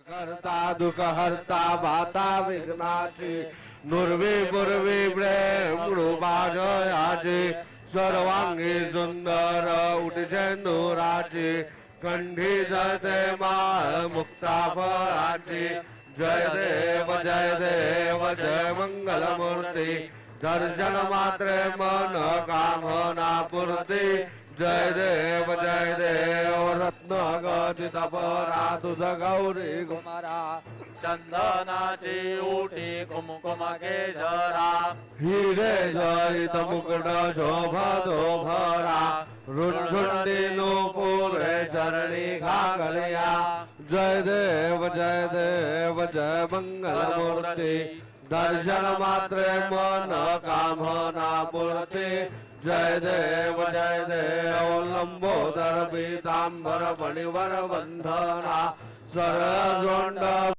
करता दुःख हरता भाता विघ्नाची नुर्वी पूर्वी प्रेमृबाजयाची सर्वांगी सुंदर उठचेंदुराची कंठी जयते माळ मुक्ता फळाची जय देव जय मंगलमूर्ती दर्शन मात्रे मन कामना पूर्ती जय देव रत्न गदित परा तुझ गौरी कुमारा चंदनाची उटी कुमकुम केशरा हिरे जळित मुकुट शोभतो भरा रुंझुंडी नूपुरे चरणी घागलिया जय देव जय मंगलमूर्ती दर्शन मात्रे मन कामना पूर्ती जय देव लंबोदर पीतांबर फणिवर बंधना सरजोंड